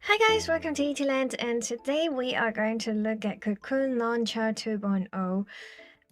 Hi guys, welcome to ETland, and today we are going to look at Cocoon Launcher 2.0.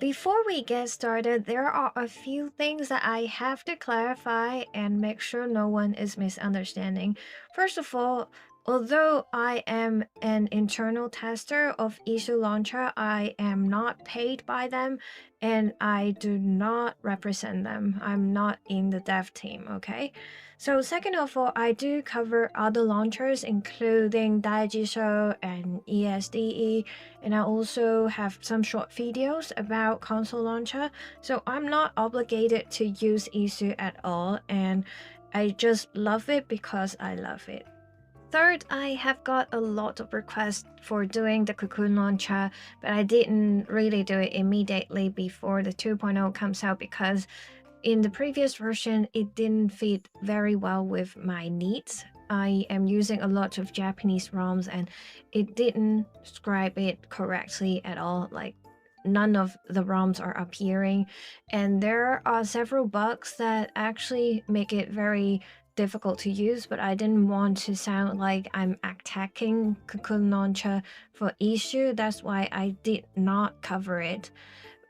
Before we get started, there are a few things that I have to clarify and make sure no one is misunderstanding. First of all, although I am an internal tester of iiSU Launcher, I am not paid by them and I do not represent them. I'm not in the dev team, okay? So second of all, I do cover other launchers including iiSU and ESDE, and I also have some short videos about console launcher, so I'm not obligated to use iiSU at all, and I just love it because I love it. Third, I have got a lot of requests for doing the Cocoon launcher, but I didn't really do it immediately before the 2.0 comes out because in the previous version, it didn't fit very well with my needs. I am using a lot of Japanese ROMs and it didn't describe it correctly at all. Like, none of the ROMs are appearing, and there are several bugs that actually make it very difficult to use, but I didn't want to sound like I'm attacking Cocoon Launcher for issue. That's why I did not cover it.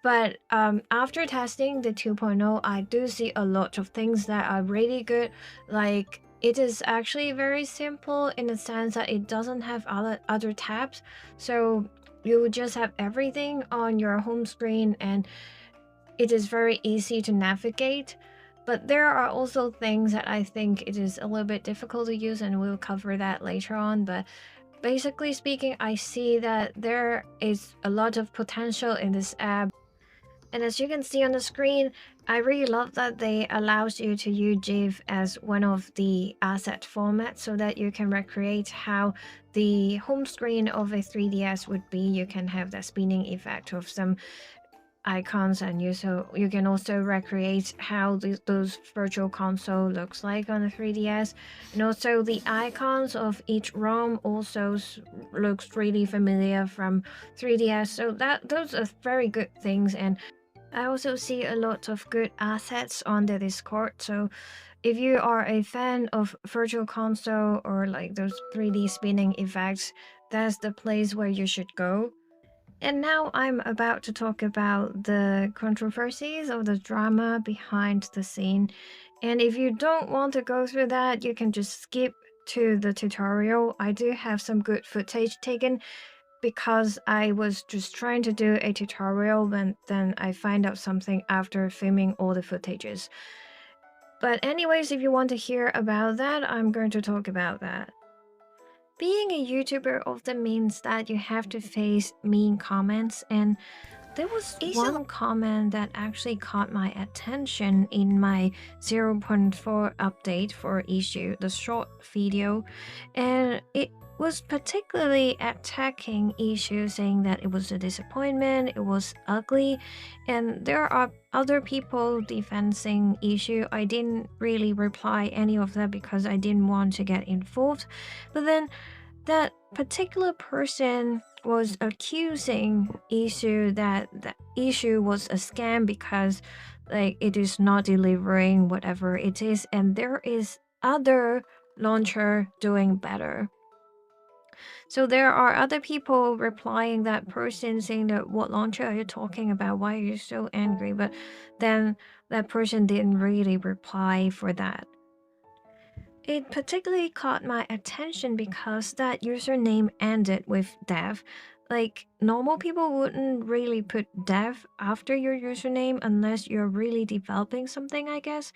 But after testing the 2.0, I do see a lot of things that are really good. Like, it is actually very simple in the sense that it doesn't have other tabs. So you just have everything on your home screen and it is very easy to navigate. But there are also things that I think it is a little bit difficult to use, and we'll cover that later on. But basically speaking, I see that there is a lot of potential in this app. And as you can see on the screen, I really love that they allows you to use GIF as one of the asset formats so that you can recreate how the home screen of a 3DS would be. You can have that spinning effect of some icons, and you can also recreate how those virtual console looks like on the 3DS, and also the icons of each ROM also looks really familiar from 3DS. So those are very good things, and I also see a lot of good assets on the Discord. So if you are a fan of Virtual Console or like those 3D spinning effects, that's the place where you should go. And now I'm about to talk about the controversies of the drama behind the scene. And if you don't want to go through that, you can just skip to the tutorial. I do have some good footage taken because I was just trying to do a tutorial, and then I find out something after filming all the footages. But anyways, if you want to hear about that, I'm going to talk about that. Being a YouTuber often means that you have to face mean comments, and there was one comment that actually caught my attention in my 0.4 update for iiSU, the short video, and it was particularly attacking iiSU, saying that it was a disappointment, it was ugly, and there are other people defending iiSU. I didn't really reply any of that because I didn't want to get involved, but then that particular person was accusing iiSU that the iiSU was a scam because like it is not delivering whatever it is, and there is other launcher doing better. So there are other people replying that person, saying that what launcher are you talking about? Why are you so angry? But then that person didn't really reply for that. It particularly caught my attention because that username ended with dev. Like, normal people wouldn't really put dev after your username unless you're really developing something, I guess.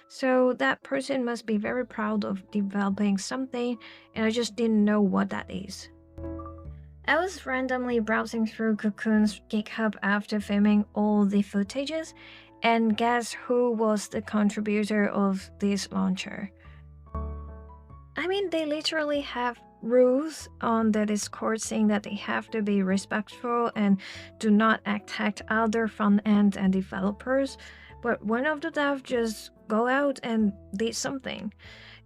So that person must be very proud of developing something, and I just didn't know what that is. I was randomly browsing through Cocoon's GitHub after filming all the footages, and guess who was the contributor of this launcher? I mean, they literally have rules on the Discord saying that they have to be respectful and do not attack other front-end and developers, but one of the devs just go out and did something.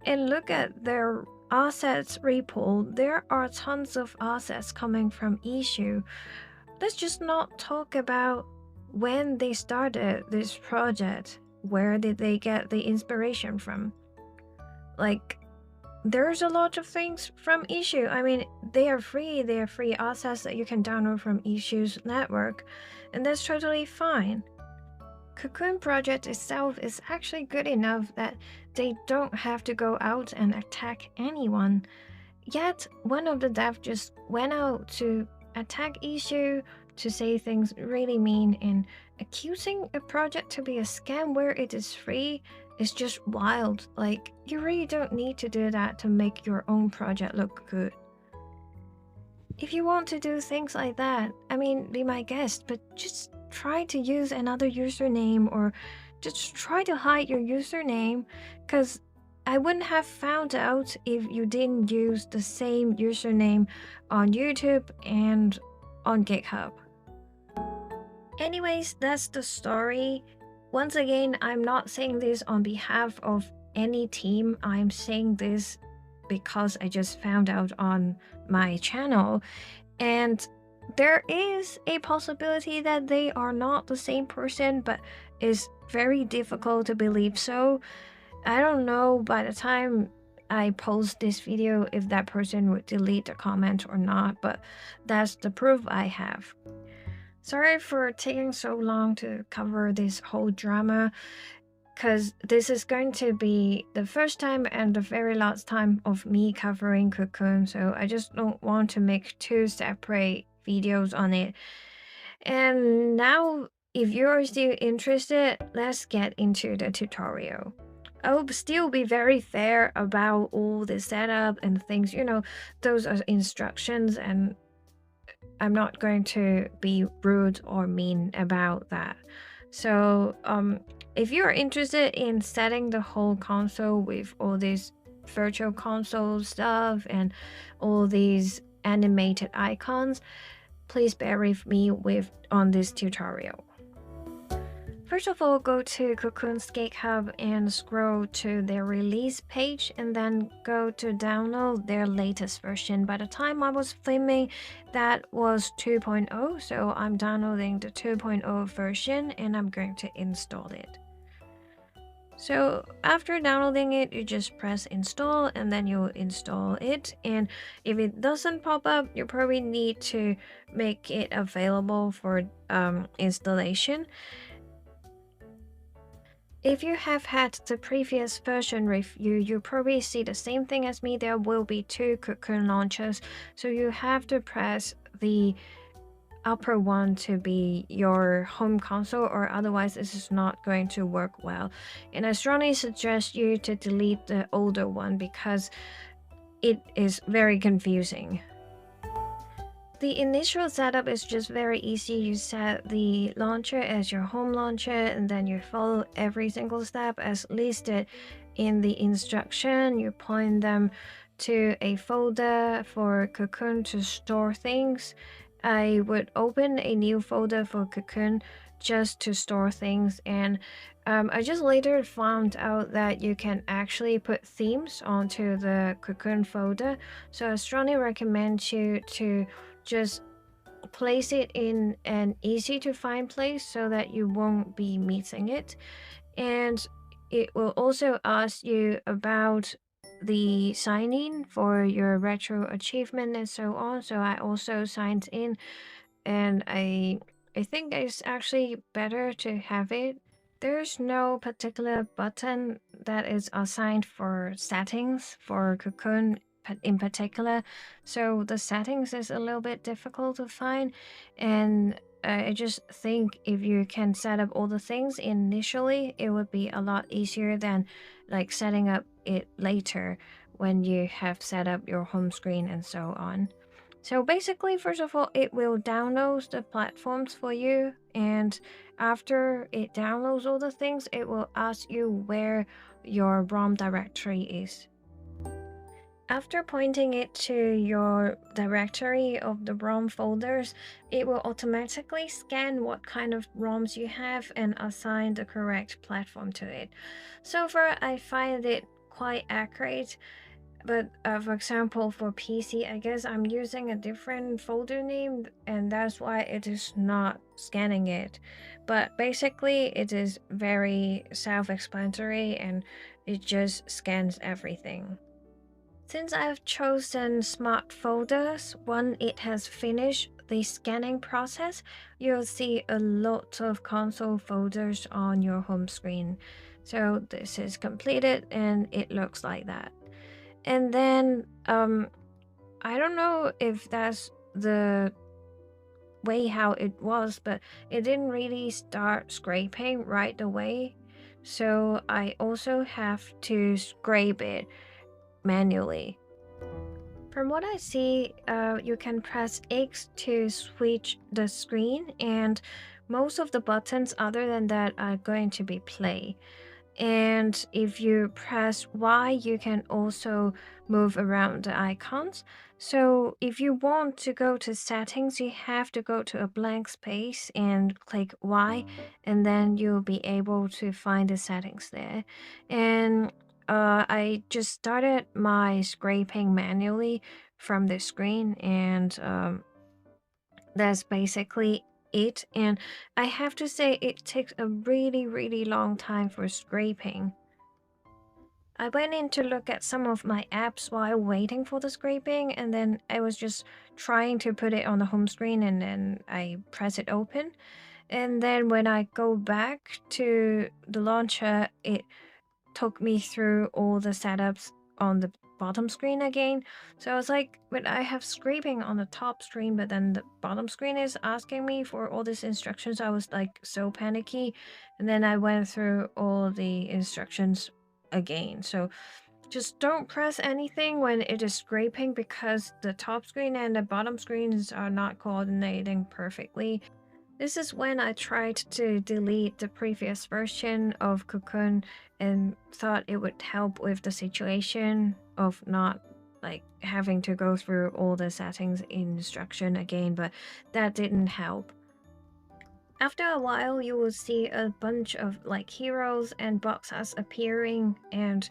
And look at their assets repo. There are tons of assets coming from iiSU. Let's just not talk about when they started this project. Where did they get the inspiration from? Like, there's a lot of things from iiSU. I mean, they are free assets that you can download from iiSU's network, and that's totally fine. Cocoon project itself is actually good enough that they don't have to go out and attack anyone. Yet, one of the devs just went out to attack iiSU, to say things really mean, and accusing a project to be a scam where it is free is just wild. Like, you really don't need to do that to make your own project look good. If you want to do things like that, I mean, be my guest, but just try to use another username or just try to hide your username, because I wouldn't have found out if you didn't use the same username on YouTube and on GitHub. Anyways, that's the story. Once again, I'm not saying this on behalf of any team. I'm saying this because I just found out on my channel, and there is a possibility that they are not the same person, but it's very difficult to believe so. I don't know by the time I post this video if that person would delete the comment or not, but that's the proof I have. Sorry for taking so long to cover this whole drama, because this is going to be the first time and the very last time of me covering Cocoon, so I just don't want to make two separate videos on it. And now, if you're still interested, let's get into the tutorial. I'll still be very fair about all the setup and things, those are instructions, and I'm not going to be rude or mean about that. So, if you're interested in setting the whole console with all these virtual console stuff and all these animated icons, please bear with me on this tutorial. First of all, go to Cocoon's GitHub and scroll to their release page, and then go to download their latest version. By the time I was filming, that was 2.0, so I'm downloading the 2.0 version and I'm going to install it. So after downloading it, you just press install and then you'll install it. And if it doesn't pop up, you probably need to make it available for installation. If you have had the previous version review, you probably see the same thing as me. There will be two Cocoon launchers, so you have to press the upper one to be your home console, or otherwise this is not going to work well. And I strongly suggest you to delete the older one because it is very confusing. The initial setup is just very easy. You set the launcher as your home launcher, and then you follow every single step as listed in the instruction. You point them to a folder for Cocoon to store things. I would open a new folder for Cocoon just to store things, and I just later found out that you can actually put themes onto the Cocoon folder. So I strongly recommend you to just place it in an easy to find place so that you won't be missing it. And it will also ask you about the sign-in for your retro achievement and so on. So I also signed in, and I think it's actually better to have it. There's no particular button that is assigned for settings for Cocoon in particular, so the settings is a little bit difficult to find, and I just think if you can set up all the things initially, it would be a lot easier than like setting up it later when you have set up your home screen and so on. So basically, first of all, it will download the platforms for you, and after it downloads all the things, it will ask you where your ROM directory is. After pointing it to your directory of the ROM folders, it will automatically scan what kind of ROMs you have and assign the correct platform to it. So far, I find it quite accurate, but for example, for PC, I guess I'm using a different folder name, and that's why it is not scanning it. But basically, it is very self-explanatory, and it just scans everything. Since I've chosen smart folders, when it has finished the scanning process, you'll see a lot of console folders on your home screen. So this is completed and it looks like that. And then I don't know if that's the way how it was, but it didn't really start scraping right away. So I also have to scrape it manually. From what I see, you can press X to switch the screen, and most of the buttons other than that are going to be play. And if you press Y, you can also move around the icons. So if you want to go to settings, you have to go to a blank space and click Y, and then you'll be able to find the settings there. And I just started my scraping manually from the screen, and that's basically it. And I have to say, it takes a really long time for scraping. I went in to look at some of my apps while waiting for the scraping, and then I was just trying to put it on the home screen, and then I press it open. And then when I go back to the launcher, it took me through all the setups on the bottom screen again. So I was like, but I have scraping on the top screen, but then the bottom screen is asking me for all these instructions. I was like so panicky. And then I went through all the instructions again. So just don't press anything when it is scraping, because the top screen and the bottom screens are not coordinating perfectly. This is when I tried to delete the previous version of Cocoon and thought it would help with the situation of not like having to go through all the settings instruction again, but that didn't help. After a while, you will see a bunch of like heroes and boxes appearing, and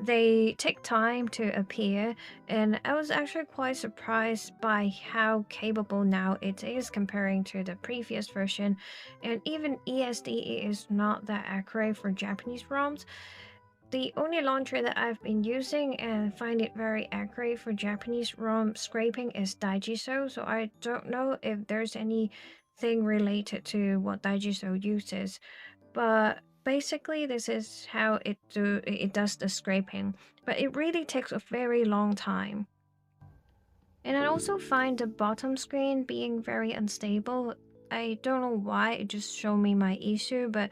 they take time to appear. And I was actually quite surprised by how capable now it is comparing to the previous version. And even ESDE is not that accurate for Japanese ROMs. The only launcher that I've been using and find it very accurate for Japanese ROM scraping is iiSU, so I don't know if there's anything related to what iiSU uses, but basically this is how it does the scraping, but it really takes a very long time. And I also find the bottom screen being very unstable. I don't know why, it just showed me my issue, but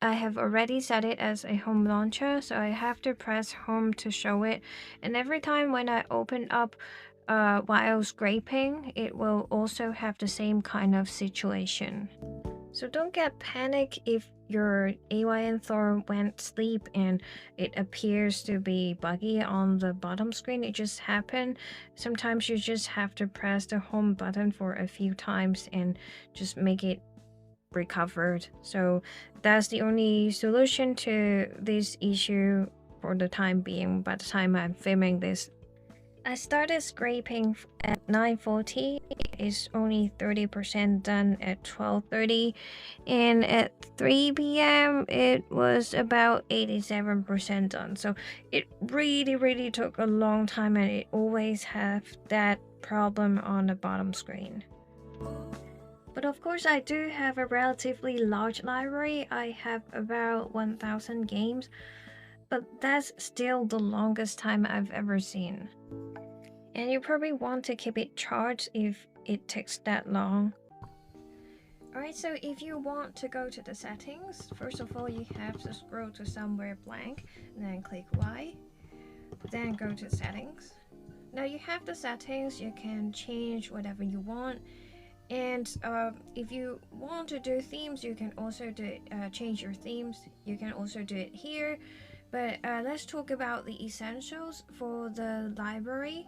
I have already set it as a home launcher, so I have to press home to show it. And every time when I open up while scraping, it will also have the same kind of situation. So don't get panic if your AYN Thor went sleep and it appears to be buggy on the bottom screen. It just happened. Sometimes you just have to press the home button for a few times and just make it recovered. So that's the only solution to this issue for the time being. By the time I'm filming this, I started scraping at 9:40. It's only 30% done at 12:30, and at 3 p.m. it was about 87% done. So it really took a long time, and it always have that problem on the bottom screen. But of course, I do have a relatively large library. I have about 1,000 games, but that's still the longest time I've ever seen. And you probably want to keep it charged if it takes that long. Alright, so if you want to go to the settings, first of all you have to scroll to somewhere blank, and then click Y, then go to settings. Now you have the settings, you can change whatever you want, and if you want to do themes, you can also change your themes. You can also do it here, but let's talk about the essentials for the library.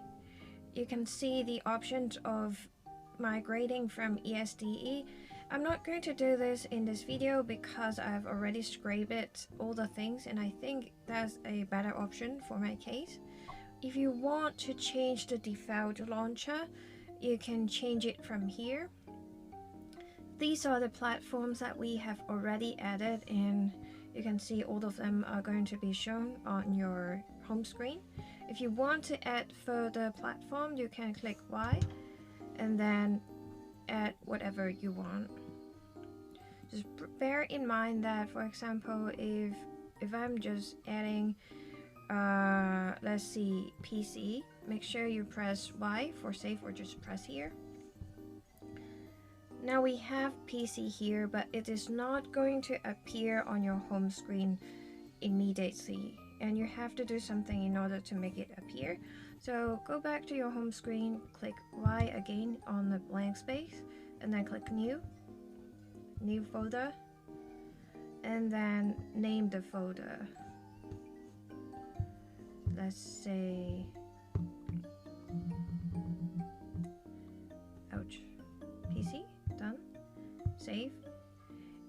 You can see the options of migrating from ESDE. I'm not going to do this in this video because I've already scraped all the things, and I think that's a better option for my case. If you want to change the default launcher, you can change it from here. These are the platforms that we have already added, and you can see all of them are going to be shown on your home screen. If you want to add further platform, you can click Y and then add whatever you want. Just bear in mind that, for example, if I'm just adding let's see, PC, make sure you press Y for save, or just press here. Now we have PC here, but it is not going to appear on your home screen immediately, and you have to do something in order to make it appear. So go back to your home screen, click Y again on the blank space, and then click new folder, and then name the folder. Let's say, ouch, PC, done, save.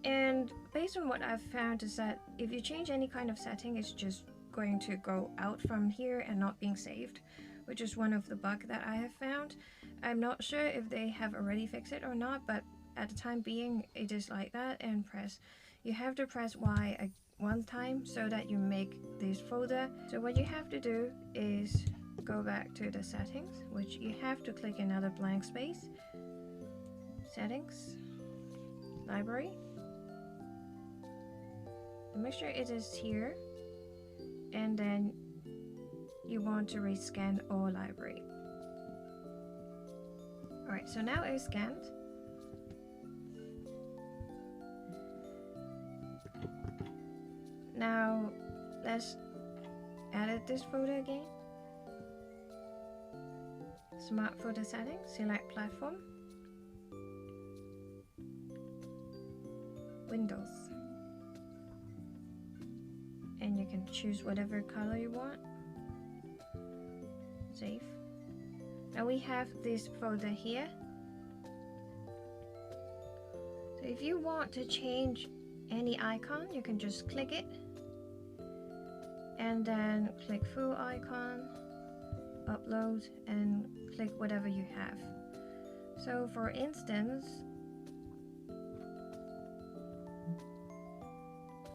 And based on what I've found is that if you change any kind of setting, it's just going to go out from here and not being saved, which is one of the bugs that I have found. I'm not sure if they have already fixed it or not, but at the time being, it is like that. And you have to press Y one time so that you make this folder. So what you have to do is go back to the settings, which you have to click another blank space, settings, library, and make sure it is here, and then you want to rescan all library. Alright, so now it's scanned. Now let's edit this folder again. Smart folder settings, select platform, Windows, and you can choose whatever color you want. Save. Now we have this folder here. So if you want to change any icon, you can just click it and then click full icon, upload, and click whatever you have. So for instance,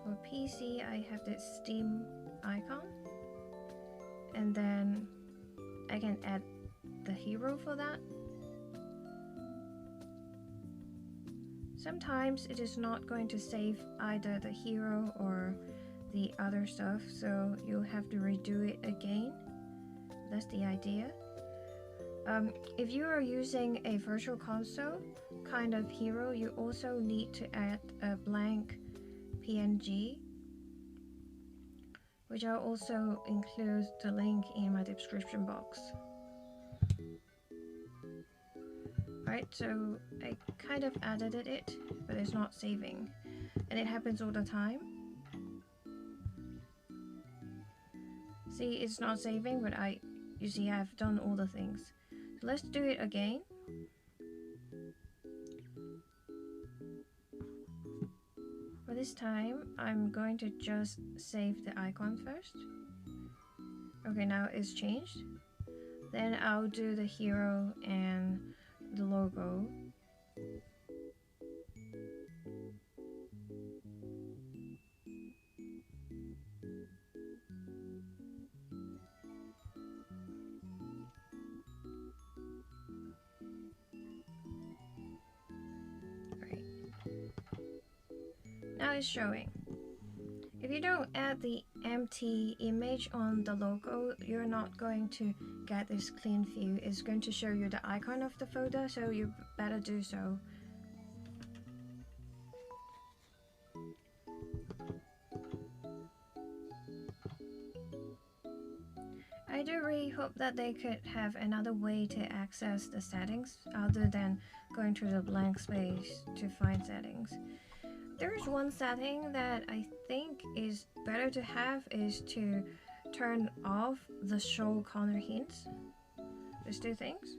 for PC I have this Steam icon, and then I can add the hero for that. Sometimes it is not going to save either the hero or the other stuff, so you'll have to redo it again. That's the idea. If you are using a virtual console kind of hero, you also need to add a blank PNG, which I'll also include the link in my description box. Right, so I kind of edited it, but it's not saving, and it happens all the time. See, it's not saving, but you see I've done all the things. So let's do it again. For this time, I'm going to just save the icon first. Okay, now it's changed. Then I'll do the hero and the logo. Right. Now it's showing. If you don't add the empty image on the logo, you're not going to get this clean view. It's going to show you the icon of the folder, so you better do so. I do really hope that they could have another way to access the settings other than going to the blank space to find settings. There's one setting that I think is better to have, is to turn off the show corner hints. These two things,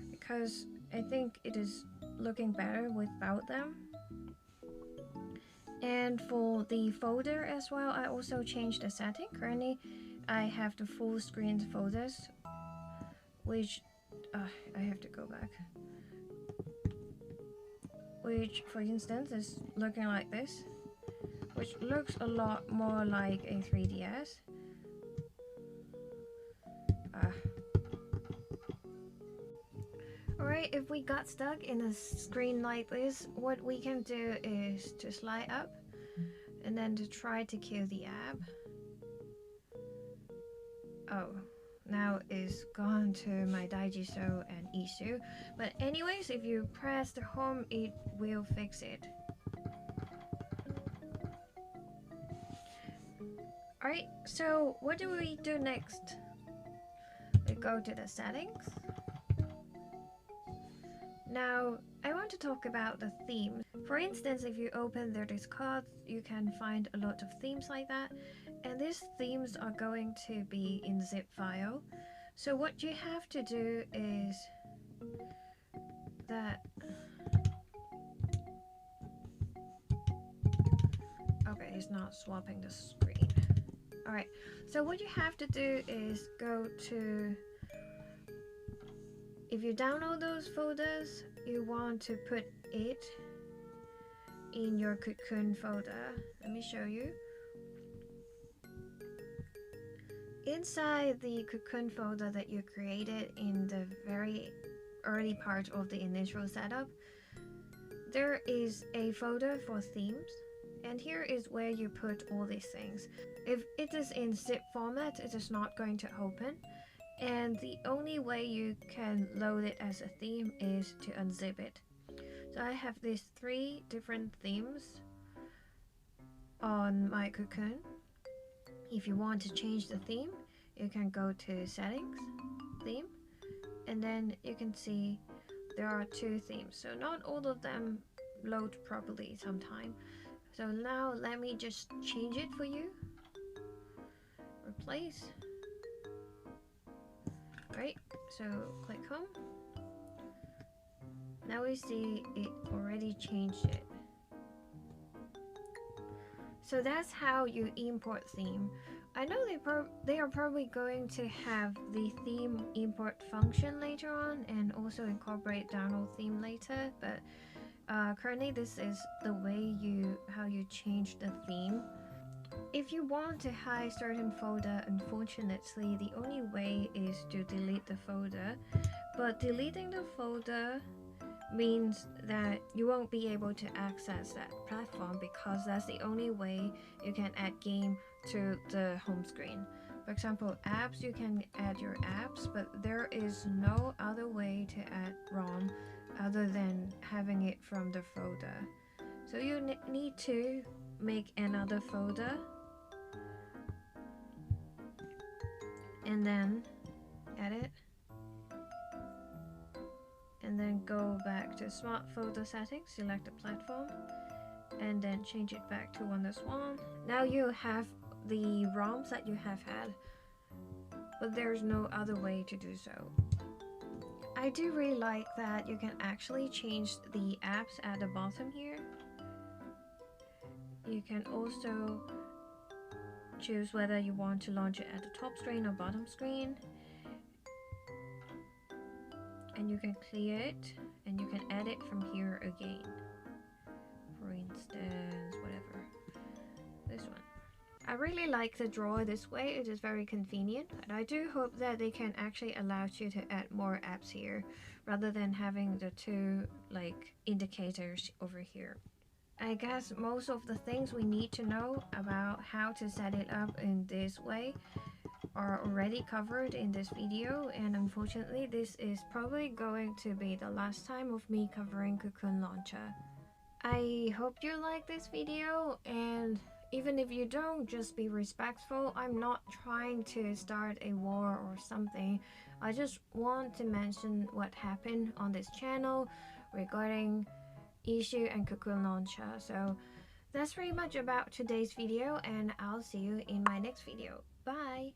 because I think it is looking better without them. And for the folder as well, I also changed the setting. Currently I have the full screen folders, which I have to go back, which for instance is looking like this, which looks a lot more like a 3DS. Alright, if we got stuck in a screen like this, what we can do is to slide up and then to try to kill the app. Oh, now it's gone to my iiSU and iiSU. But anyways, if you press the home, it will fix it. Alright, so what do we do next? We go to the settings. Now, I want to talk about the themes. For instance, if you open their Discord, you can find a lot of themes like that. And these themes are going to be in zip file. So what you have to do is that... Okay, it's not swapping the screen. Alright, so what you have to do is go to... If you download those folders, you want to put it in your Cocoon folder. Let me show you. Inside the Cocoon folder that you created in the very early part of the initial setup, there is a folder for themes, and here is where you put all these things. If it is in zip format, it is not going to open. And the only way you can load it as a theme is to unzip it. So I have these 3 different themes on my Cocoon. If you want to change the theme, you can go to settings, theme, and then you can see there are 2 themes. So not all of them load properly sometimes. So now let me just change it for you. Replace. Right, so click home. Now we see it already changed it. So that's how you import theme. I know they are probably going to have the theme import function later on and also incorporate download theme later, but currently this is the way how you change the theme. If you want to hide certain folder, unfortunately, the only way is to delete the folder. But deleting the folder means that you won't be able to access that platform because that's the only way you can add game to the home screen. For example, apps, you can add your apps, but there is no other way to add ROM other than having it from the folder. So you need to make another folder and then edit and then go back to smart folder settings, select the platform and then change it back to -1. Now you have the ROMs that you have had, but there's no other way to do so. I do really like that you can actually change the apps at the bottom here. You can also choose whether you want to launch it at the top screen or bottom screen. And you can clear it and you can edit from here again. For instance, whatever. This one. I really like the drawer this way, it is very convenient. And I do hope that they can actually allow you to add more apps here rather than having the 2 like indicators over here. I guess most of the things we need to know about how to set it up in this way are already covered in this video, and unfortunately this is probably going to be the last time of me covering Cocoon Launcher. I hope you like this video, and even if you don't, just be respectful. I'm not trying to start a war or something. I just want to mention what happened on this channel regarding iiSU and Cocoon Launcher. So that's pretty much about today's video, and I'll see you in my next video. Bye!